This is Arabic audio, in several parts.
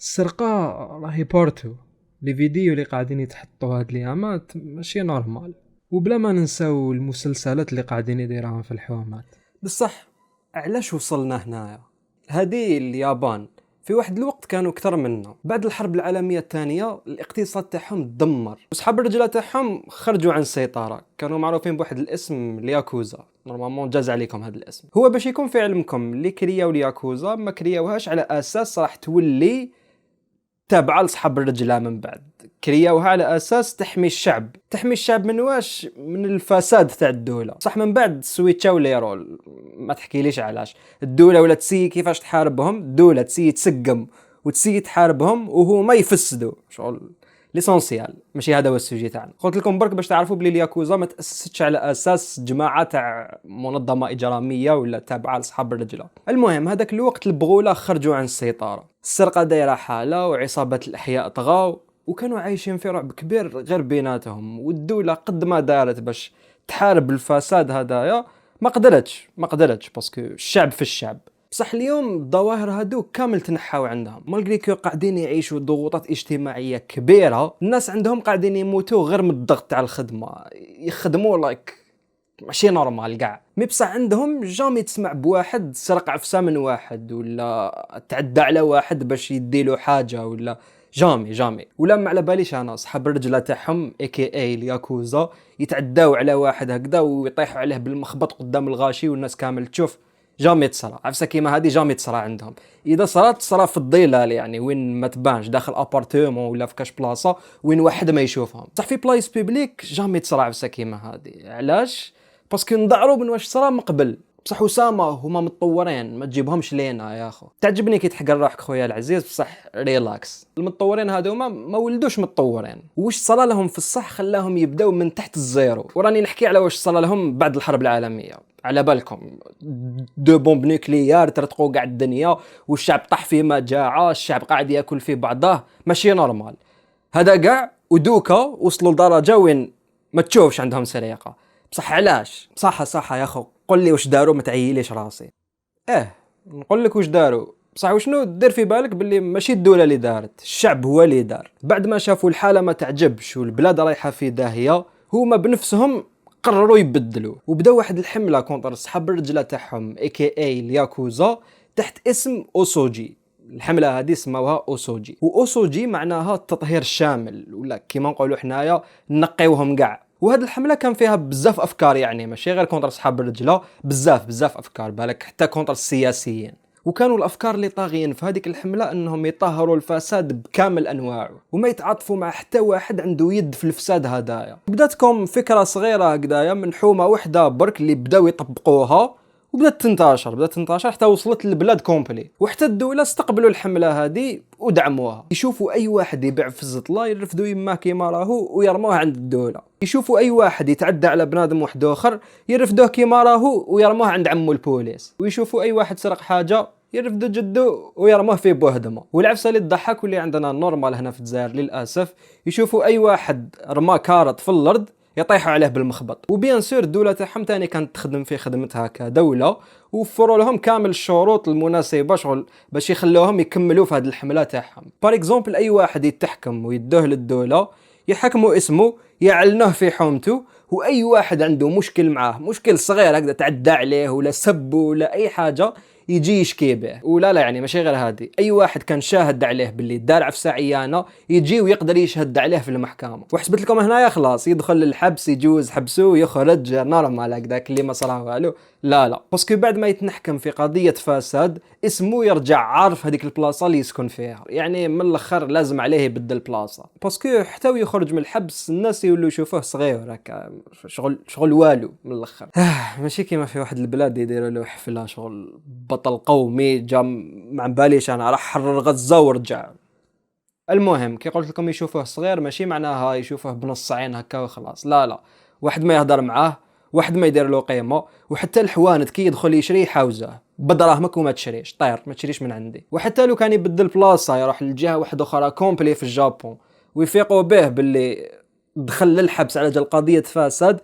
السرقه راهي بورتو. لي فيديو اللي قاعدين يتحطوا هاد ليامات ماشي نورمال، وبلا ما ننساو المسلسلات اللي قاعدين يديرهم في الحوامات. بصح علاش وصلنا هنايا؟ هذه اليابان في واحد الوقت كانوا اكثر منا. بعد الحرب العالميه الثانيه الاقتصاد تاعهم تدمر، وصحاب الرجله تاعهم خرجوا عن السيطره. كانوا معروفين بواحد الاسم الياكوزا. نورمالمون جاز عليكم هذا الاسم. هو باش يكون في علمكم اللي كرياو الياكوزا ما كرياوهاش على اساس راح تولي تابعه لصحاب الرجله. من بعد كرياوها على اساس تحمي الشعب من واش؟ من الفساد تاع الدوله. صح من بعد سويتشاو لي رول، ما تحكيليش علاش الدوله ولا تسي كيفاش تحاربهم. الدوله تسي تسقم وتسي تحاربهم وهما يفسدوا شغل ليسونسيال. ماشي هذا هو السوجي تاعنا. قلت لكم برك باش تعرفوا بلي الياكوزا ما تاسستش على اساس جماعه تاع منظمه اجراميه ولا تابعه لصحاب الرجله. المهم هذاك الوقت البغوله خرجوا عن السيطره، السرقه دايره حاله وعصابات الاحياء طغاو، وكانوا عايشين في رعب كبير غير بيناتهم. والدوله قد ما دارت باش تحارب الفساد هدايا ما قدرتش باسكو الشعب في الشعب. بصح اليوم الظواهر هادو كامل تنحاو عندهم، مالغري كو قاعدين يعيشوا ضغوطات اجتماعيه كبيره. الناس عندهم قاعدين يموتوا غير من الضغط تاع الخدمه، يخدموا ماشي نورمال كاع. مي بصح عندهم جامي تسمع بواحد سرق عفسه من واحد ولا تعدى على واحد باش يديله حاجه، ولا جامي. ولا ما على باليش انا صحاب الرجله تاعهم اي الياكوزا يتعداو على واحد هكذا ويطيحوا عليه بالمخبط قدام الغاشي والناس كامل تشوف. جامي تصرا عفسه كيما هذه، جامي تصرا عندهم. اذا صرات تصرا في الظلال، يعني وين ما تبانش، داخل ابارتمون ولا في كاش بلاصه وين واحد ما يشوفهم. صح في بلايص بيبليك جامي تصرا عفسه كيما هذه. علاش؟ باسكو نضعروا من واش صرا من قبل. بصح وسامه هما متطورين، ما تجيبهمش لينا يا اخو. تعجبني كي تحقر روحك خويا العزيز، بصح ريلاكس. المتطورين هذوما ما ولدوش متطورين. واش صرا لهم في الصح خلاهم يبداو من تحت الزيرو. وراني نحكي على واش صرا لهم بعد الحرب العالميه. على بالكم دو بومب نوكليار ترتقوا قاع الدنيا والشعب طاح في مجاعه، الشعب قاعد ياكل في بعضه، ماشي نورمال هذا كاع. ودوكا وصلوا لدرجه وين ما تشوفش عندهم سرقه. بصح علاش؟ صح يا اخو، قل لي واش داروا، ما تعيليش راسي. نقول لك واش داروا. بصح وشنو دير في بالك باللي ماشي الدوله اللي دارت، الشعب هو اللي دار. بعد ما شافوا الحاله ما تعجبش والبلاد رايحه في داهيه، هما بنفسهم قرروا يبدلوا وبداو واحد الحمله كونتر صحاب الرجله تاعهم اي الياكوزا تحت اسم اوسوجي. الحمله هذه سموها اوسوجي، واوسوجي معناها التطهير الشامل، ولا كيما نقولوا حنايا نقيوهم كاع. وهذه الحمله كان فيها بزاف افكار، يعني ماشي غير كونتر صحاب الرجله، بزاف افكار، بالك حتى كونتر السياسيين. وكانوا الافكار اللي طاغيين في هذيك الحمله انهم يطهروا الفساد بكامل انواعه وما يتعاطفوا مع حتى واحد عنده يد في الفساد هدايا. بداتكم فكره صغيره هكذايا من حومه وحده برك اللي بداو يطبقوها، وبدات تنتشر حتى وصلت للبلاد كومبلي. وحتى الدوله استقبلوا الحمله هذه ودعموها. يشوفوا اي واحد يبيع في الزطله يرفدوا يماه كيما راهو ويرموه عند الدوله. يشوفوا اي واحد يتعدى على بنادم واحد اخر يرفدوه كيما راهو ويرموه عند عمو البوليس. ويشوفوا اي واحد سرق حاجه يرفدوا جدو ويرموه في بوهدمه. والعفسه اللي تضحك واللي عندنا نورمال هنا في الجزائر للاسف، يشوفوا اي واحد رمى كارط في الارض يطيحوا عليه بالمخبط. وبيان سور الدوله تاعهم تاني كانت تخدم في خدمتها كدوله، وفروا لهم كامل الشروط المناسبه شغل باش يخلوهم يكملوا في هذه الحمله تاعهم. بار اكزومبل اي واحد يتحكم ويدوه للدوله يحكموا اسمه يعلنوه في حومته، واي واحد عنده مشكل معاه، مشكل صغير هكذا تعدى عليه ولا سب ولا اي حاجه، يجي يشكي به. ولا يعني ماشي غير هذه، اي واحد كان شاهد عليه باللي دار عفسه عيانه يجي ويقدر يشهد عليه في المحكمه. وحسبت لكم هنايا خلاص يدخل للحبس، يجوز حبسه ويخرج نورمال هكذاك اللي ما صرا والو. لا باسكو بعد ما يتنحكم في قضيه فساد اسمه يرجع عارف هذيك البلاصه اللي يسكن فيها. يعني من الاخر لازم عليه يبدل بلاصه، باسكو حتى ويخرج من الحبس الناس يولوا يشوفوه صغير هكا شغل والو من الاخر. ماشي كيما في واحد البلاد يديروا له حفله شغل بطل قومي جا مع باليش انا راح حرر غزه ورجع. المهم كي قلت لكم يشوفوه صغير ماشي معناها يشوفوه بنص عين هكا وخلاص، لا واحد ما يهضر معاه، واحد ما يدير له قيمه. وحتى الحوانت كي يدخل يشري يحاوزه بدراهمك وما تشريش، طير ما تشريش من عندي. وحتى لو كان يبدل بلاصه يروح للجهه واحده اخرى كومبلي في الجابون ويفيقوا به باللي دخل للحبس على جال قضيه فساد،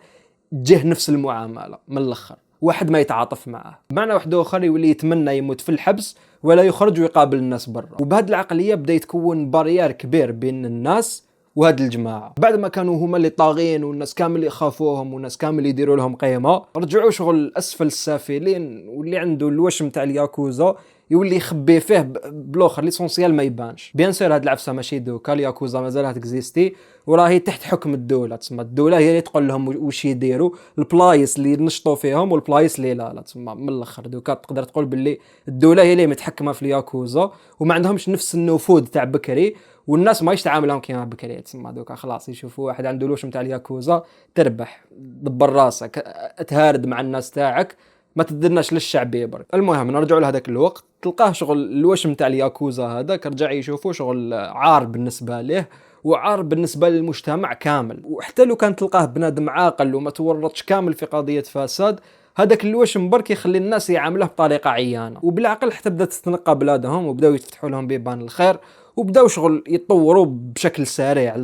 جه نفس المعامله من الاخر. واحد ما يتعاطف معه، معنى واحد اخر يولي يتمنى يموت في الحبس ولا يخرج ويقابل الناس برا. وبهذه العقليه بدا يتكون بارير كبير بين الناس وهاد الجماعه. بعد ما كانوا هما اللي طاغين والناس كامل يخافوهم والناس كامل يديروا لهم قيمه، رجعوا شغل اسفل السافلين، واللي عنده الوشم تاع الياكوزا يولي يخبي فيه بلوخر ليسونسيال ما يبانش. بيان سير هاد العفسه ماشي دوكا، الياكوزا مازالها تكزيستي وراهي تحت حكم الدوله، تسمى الدوله هي اللي تقول لهم واش يديروا، البلايص اللي نشطوا فيهم والبلايص اللي لا تسمى من الاخر دوكا تقدر تقول باللي الدوله هي اللي متحكمه في الياكوزا وما عندهمش نفس النفوذ تاع بكري، والناس ما يتعاملون كيما بكري. تسمى دوكا خلاص يشوفوا واحد عنده الوشم تاع الياكوزا تربح، دبر راسك، تهارد مع الناس تاعك، ما تدرناش للشعبيه برك. المهم نرجعوا لهذاك الوقت، تلقاه شغل الوشم تاع الياكوزا هذاك رجع يشوفوا شغل عار بالنسبه ليه وعار بالنسبه للمجتمع كامل. وحتى لو كان تلقاه بنادم عاقل وما تورطش كامل في قضيه فساد، هذاك الوشم برك يخلي الناس يعاملوه بطريقه عيانه، وبالعقل حتى بدات تتنقى بلادهم وبداو يفتحوا لهم بيبان الخير وبداو شغل يتطوروا بشكل سريع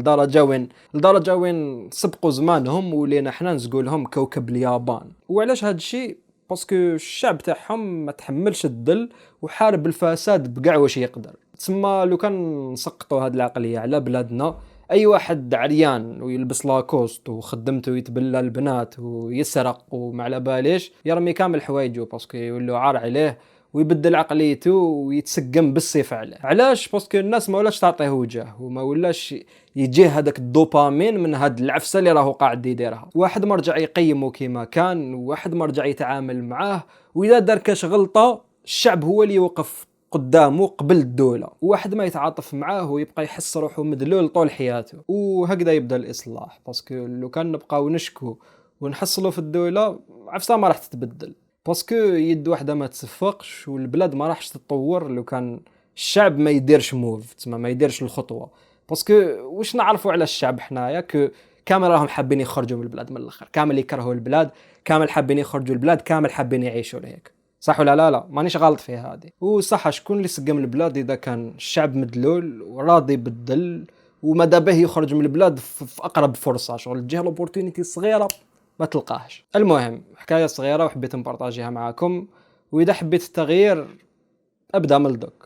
لدرجه وين سبقوا زمانهم ولينا حنا نسقوا لهم كوكب اليابان. وعلاش هذا الشيء؟ باسكو الشعب تاعهم ما تحملش الذل وحارب الفساد بكاع واش يقدر. تسمى لو كان نسقطوا هذه العقليه على بلادنا، اي واحد عريان ويلبس لاكوست وخدمته يتبلى البنات ويسرق وما على باليش يرمي كامل حوايجه باسكو يولوا عار عليه ويبدل عقليته ويتسقم بالسيف عليه. علاش؟ باسكو الناس ما ولاش تعطيه وجه وما ولاش يجيه هذاك الدوبامين من هاد العفسه اللي راهو قاعد يديرها. واحد ما رجع يقيمه كيما كان، وواحد ما رجع يتعامل معاه، واذا دار كاش غلطه الشعب هو اللي يوقف قدامه قبل الدوله، وواحد ما يتعاطف معاه ويبقى يحس روحه مدلول طول حياته. وهكذا يبدا الاصلاح، باسكو لو كان نبقاو نشكو ونحصلوا في الدوله عفسه ما راح تتبدل، باسكو يد واحده ما تصفقش والبلاد ما راحش تتطور لو كان الشعب ما يديرش موف، تسمى ما يديرش الخطوه. باسكو واش نعرفوا على الشعب حنايا كامل راهم حابين يخرجوا من البلاد، من الاخر كامل يكرهوا البلاد، كامل حابين يخرجوا البلاد، كامل حابين يعيشوا لهيك. صح ولا لا مانيش غلط في هذه؟ وصح شكون اللي سقم البلاد اذا كان الشعب مدلول وراضي بالذل وماذا به يخرج من البلاد في اقرب فرصه، شغل تجيه لوبورتونيتي صغيره ما تلقاهش. المهم حكايه صغيره وحبيت نبارطاجيها معاكم، واذا حبيت التغيير ابدا من الدوك.